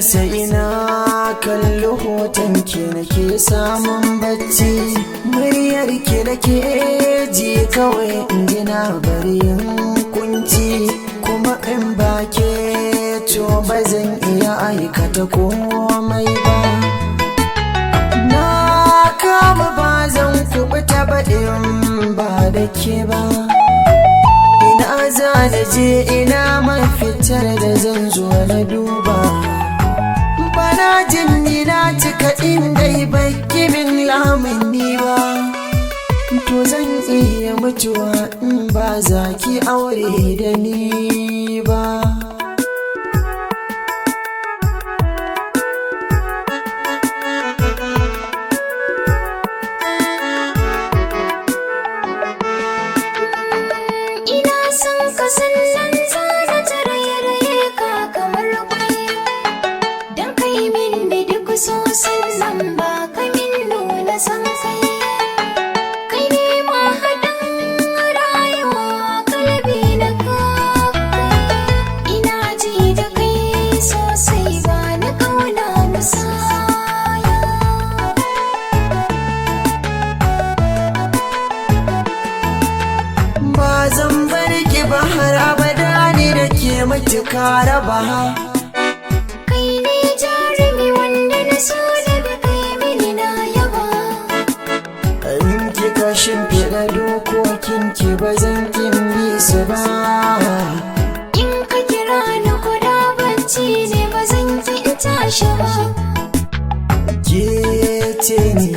sai ina kalli hoton ki nake samun bacci, muryar ki nake ji kawai in gina bari in kunci, kuma in ba ke to ba zan iya aikata komai ba. Na kama ba zan kubuta ba in ba da ke ba, ina za na je ina mafitar da zan zo na duba. Bana jin ni na cika indai baki min lamuni ba, to zan iya mutuwa in ba za ki aure da ni ba. Sannan zana tarairaye ka kamar kwai, don kai min da duk so sannan ba ka min nuna san kai. Kai ne mahaɗin rayuwa kalbi na kakai, ina ji da kai sosai ba na kauna musaya. Ba zan bar ki ba har abada ni da ke matuka raba. Kai ne jarumi wanda na so da kai mini na yaba. In kika shimfiɗa dokokin ki ba zan kin bi su ba. In ka kira ni kuda bacci ne ba zan ki in tashi ba. Ke ce ni.